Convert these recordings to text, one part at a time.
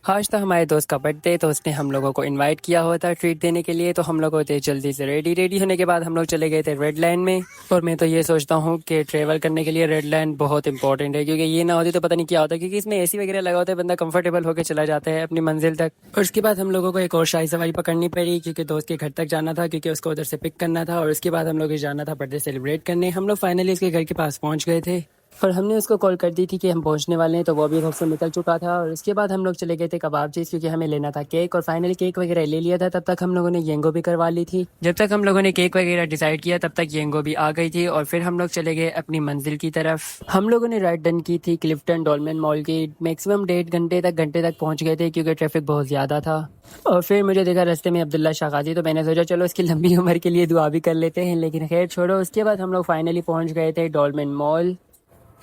आज था हमारे दोस्त का बर्थडे, तो उसने हम लोगों को इनवाइट किया हुआ था ट्रीट देने के लिए। तो हम लोग थे जल्दी से रेडी होने के बाद हम लोग चले गए थे रेड लाइन में। और मैं तो ये सोचता हूँ कि ट्रेवल करने के लिए रेड लाइन बहुत इंपॉर्टेंट है, क्योंकि ये ना होती तो पता नहीं क्या होता, क्योंकि इसमें एसी वगैरह लगा होता है, बंदा कंफर्टेबल होकर चला जाता है अपनी मंजिल तक। और उसके बाद हम लोगों को एक और शाही सवारी पकड़नी पड़ी, क्योंकि दोस्त के घर तक जाना था, क्योंकि उसको उधर से पिक करना था। और उसके बाद हम लोग जाना था बर्थडे सेलिब्रेट करने। हम लोग फाइनली उसके घर के पास पहुँच गए थे और हमने उसको कॉल कर दी थी कि हम पहुंचने वाले हैं, तो वो भी घर से निकल चुका था। और उसके बाद हम लोग चले गए थे कबाब चीज़, क्योंकि हमें लेना था केक। और फाइनली केक वगैरह ले लिया था। तब तक हम लोगों ने येंगो भी करवा ली थी। जब तक हम लोगों ने केक वगैरह डिसाइड किया तब तक येंगो भी आ गई थी। और फिर हम लोग चले गए अपनी मंजिल की तरफ। हम लोगों ने राइड डन की थी क्लिफ्टन डॉल्मेन मॉल की। मैक्सिमम 1.5 घंटे तक पहुँच गए थे, क्योंकि ट्रैफिक बहुत ज़्यादा था। और फिर मुझे देखा रास्ते में अब्दुल्ला शाह गाजी, तो मैंने सोचा चलो इसकी लंबी उम्र के लिए दुआ भी कर लेते हैं। लेकिन खैर छोड़ो। उसके बाद हम लोग फाइनली पहुँच गए थे डॉल्मेन मॉल।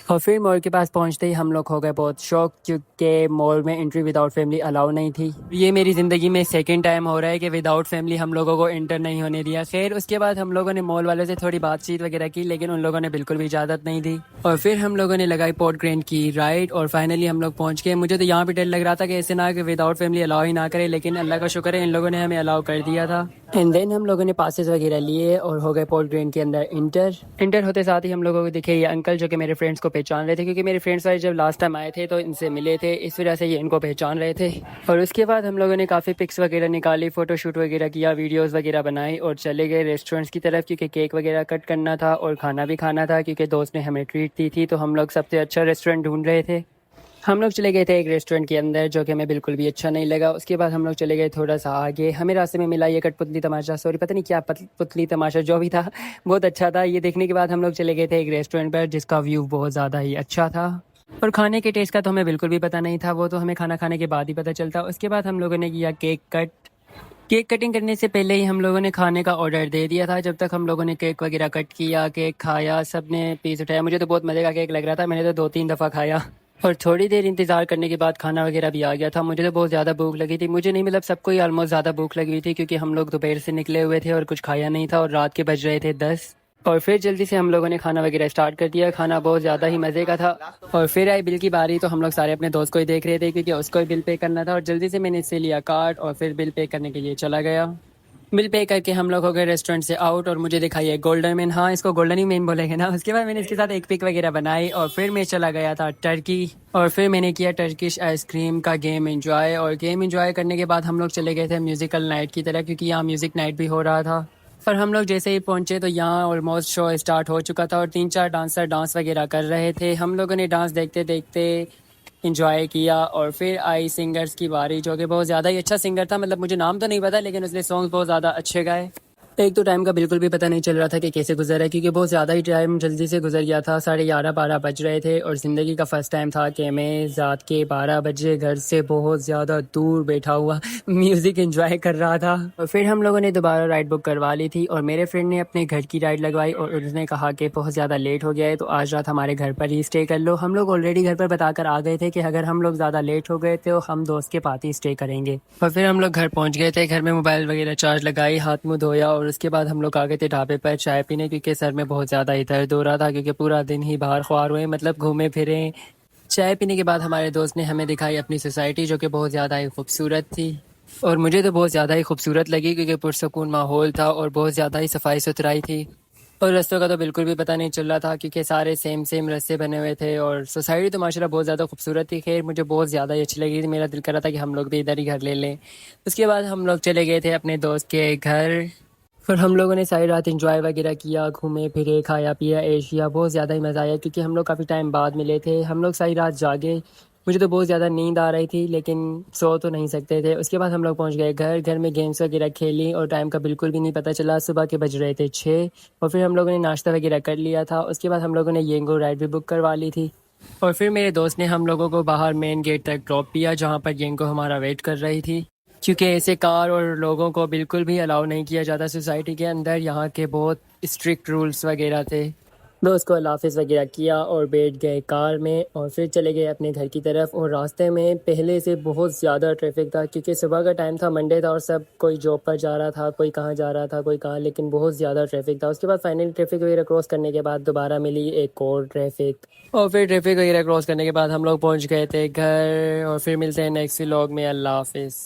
और फिर मॉल के पास पहुंचते ही हम लोग हो गए बहुत शौक, क्योंकि मॉल में एंट्री विदाउट फैमिली अलाउ नहीं थी। ये मेरी ज़िंदगी में सेकंड टाइम हो रहा है कि विदाउट फैमिली हम लोगों को एंटर नहीं होने दिया। खैर उसके बाद हम लोगों ने मॉल वालों से थोड़ी बातचीत वगैरह की, लेकिन उन लोगों ने बिल्कुल भी इजाज़त नहीं दी। और फिर हम लोगों ने लगाई पोर्ट ग्रेन की राइड और फाइनली हम लोग पहुँच गए। मुझे तो यहाँ भी डर लग रहा था कि ऐसे ना कि विदाउट फैमिली अलाउ ही ना करे, लेकिन अल्लाह का शुक्र है इन लोगों ने हमें अलाउ कर दिया था। एंड देन हम लोगों ने पासेस वगैरह लिए और हो गए पोर्ट ग्रेन के अंदर इंटर होते साथ ही हम लोगों को दिखे ये अंकल, जो कि मेरे फ्रेंड्स को पहचान रहे थे, क्योंकि मेरे फ्रेंड्स वाले जब लास्ट टाइम आए थे तो इनसे मिले थे, इस वजह से ये इनको पहचान रहे थे। और उसके बाद हम लोगों ने काफ़ी पिक्स वगैरह निकाली, फ़ोटोशूट वगैरह किया, वीडियोज़ वगैरह बनाई और चले गए रेस्टोरेंट्स की तरफ, क्योंकि केक वगैरह कट करना था और खाना भी खाना था, क्योंकि दोस्त ने हमें ट्रीट दी थी। तो हम लोग सबसे अच्छा रेस्टोरेंट ढूंढ रहे थे। हम लोग चले गए थे एक रेस्टोरेंट के अंदर, जो कि हमें बिल्कुल भी अच्छा नहीं लगा। उसके बाद हम लोग चले गए थोड़ा सा आगे। हमें रास्ते में मिला ये कठपुतली तमाशा, सॉरी पता नहीं क्या पुतली तमाशा जो भी था बहुत अच्छा था। ये देखने के बाद हम लोग चले गए थे एक रेस्टोरेंट पर, जिसका व्यू बहुत ज़्यादा ही अच्छा था। और खाने के टेस्ट का तो हमें बिल्कुल भी पता नहीं था, वो तो हमें खाना खाने के बाद ही पता चलता। उसके बाद हम लोगों ने किया केक कटिंग करने से पहले ही हम लोगों ने खाने का ऑर्डर दे दिया था। जब तक हम लोगों ने केक वगैरह कट किया, केक खाया, सब ने पीस उठाया। मुझे तो बहुत मज़े का केक लग रहा था, मैंने तो 2-3 दफ़ा खाया। और थोड़ी देर इंतज़ार करने के बाद खाना वगैरह भी आ गया था। मुझे तो बहुत ज़्यादा भूख लगी थी, मुझे नहीं मतलब सबको ही ऑलमोस्ट ज़्यादा भूख लगी हुई थी, क्योंकि हम लोग दोपहर से निकले हुए थे और कुछ खाया नहीं था और रात के बज रहे थे 10। और फिर जल्दी से हम लोगों ने खाना वगैरह स्टार्ट कर दिया। खाना बहुत ज़्यादा ही मज़े का था। और फिर आई बिल की बारी, तो हम लोग सारे अपने दोस्त को ही देख रहे थे, क्योंकि उसको ही बिल पे करना था। और जल्दी से मैंने इससे लिया कार्ड और फिर बिल पे करने के लिए चला गया। बिल पे करके हम लोग हो गए रेस्टोरेंट से आउट और मुझे दिखाई है गोल्डन मैन, हाँ इसको गोल्डन ही मैन बोलेंगे ना। उसके बाद मैंने इसके साथ एक पिक वगैरह बनाई और फिर मैं चला गया था टर्की। और फिर मैंने किया टर्किश आइसक्रीम का गेम एंजॉय। और गेम एंजॉय करने के बाद हम लोग चले गए थे म्यूज़िकल नाइट की तरह, क्योंकि यहाँ म्यूज़िक नाइट भी हो रहा था। पर हम लोग जैसे ही पहुंचे तो यहाँ ऑलमोस्ट शो स्टार्ट हो चुका था और 3-4 डांसर डांस वगैरह कर रहे थे। हम लोगों ने डांस देखते देखते इंजॉय किया। और फिर आई सिंगर्स की बारी, जो कि बहुत ज़्यादा ही अच्छा सिंगर था। मतलब मुझे नाम तो नहीं पता, लेकिन उसने सॉन्ग बहुत ज़्यादा अच्छे गाए। एक तो टाइम का बिल्कुल भी पता नहीं चल रहा था कि कैसे गुजर है, क्योंकि बहुत ज़्यादा ही टाइम जल्दी से गुजर गया था। 11:30-12 बज रहे थे और ज़िंदगी का फ़र्स्ट टाइम था कि मैं रात के 12 बजे घर से बहुत ज़्यादा दूर बैठा हुआ म्यूज़िक एंजॉय कर रहा था। और फिर हम लोगों ने दोबारा राइड बुक करवा ली थी और मेरे फ्रेंड ने अपने घर की राइड लगवाई और उसने कहा कि बहुत ज़्यादा लेट हो गया है, तो आज रात हमारे घर पर ही स्टे कर लो। हम लोग ऑलरेडी घर पर बताकर आ गए थे कि अगर हम लोग ज़्यादा लेट हो गए तो हम दोस्त के पास ही स्टे करेंगे। और फिर हम लोग घर पहुँच गए थे। घर में मोबाइल वगैरह चार्ज लगाई, हाथ मुँह धोया और उसके बाद हम लोग आ गए थे ढाबे पर चाय पीने, क्योंकि सर में बहुत ज़्यादा ही दर्द हो रहा था, क्योंकि पूरा दिन ही बाहर ख्वार हुए, मतलब घूमे फिरे। चाय पीने के बाद हमारे दोस्त ने हमें दिखाई अपनी सोसाइटी, जो कि बहुत ज़्यादा ही खूबसूरत थी। और मुझे तो बहुत ज़्यादा ही खूबसूरत लगी, क्योंकि पुरसकून माहौल था और बहुत ज़्यादा ही सफाई सुथराई थी। और रास्तों का तो बिल्कुल भी पता नहीं चल रहा था, क्योंकि सारे सेम सेम रास्ते बने हुए थे। और सोसाइटी तो माशाल्लाह बहुत ज़्यादा खूबसूरत थी। खैर मुझे बहुत ज़्यादा ही अच्छी लगी थी, मेरा दिल कर रहा था कि हम लोग भी इधर ही घर ले लें। उसके बाद हम लोग चले गए थे अपने दोस्त के घर। फिर हम लोगों ने सारी रात एंजॉय वगैरह किया, घूमे फिरे, खाया पिया, ऐश किया। बहुत ज़्यादा ही मज़ा आया, क्योंकि हम लोग काफ़ी टाइम बाद मिले थे। हम लोग सारी रात जागे। मुझे तो बहुत ज़्यादा नींद आ रही थी, लेकिन सो तो नहीं सकते थे। उसके बाद हम लोग पहुंच गए घर में गेम्स वगैरह खेली और टाइम का बिल्कुल भी नहीं पता चला। सुबह के बज रहे थे 6 और फिर हम लोगों ने नाश्ता वगैरह कर लिया था। उसके बाद हम लोगों ने येंगो राइड भी बुक करवा ली थी। और फिर मेरे दोस्त ने हम लोगों को बाहर मेन गेट तक ड्रॉप किया, जहाँ पर येंगो हमारा वेट कर रही थी, क्योंकि ऐसे कार और लोगों को बिल्कुल भी अलाउ नहीं किया जाता सोसाइटी के अंदर। यहाँ के बहुत स्ट्रिक्ट रूल्स वगैरह थे। दोस्त को अल्लाह हाफिज़ वगैरह किया और बैठ गए कार में और फिर चले गए अपने घर की तरफ। और रास्ते में पहले से बहुत ज़्यादा ट्रैफिक था क्योंकि सुबह का टाइम था, मंडे था और सब कोई जॉब पर जा रहा था, कोई कहाँ जा रहा था, कोई कहाँ, लेकिन बहुत ज़्यादा ट्रैफिक था। उसके बाद फाइनली ट्रैफिक वगैरह क्रॉस करने के बाद दोबारा मिली एक और ट्रैफिक, और फिर ट्रैफिक वगैरह क्रॉस करने के बाद हम लोग पहुँच गए थे घर। और फिर मिलते हैं नेक्स्ट व्लॉग में। अल्लाह हाफिज़।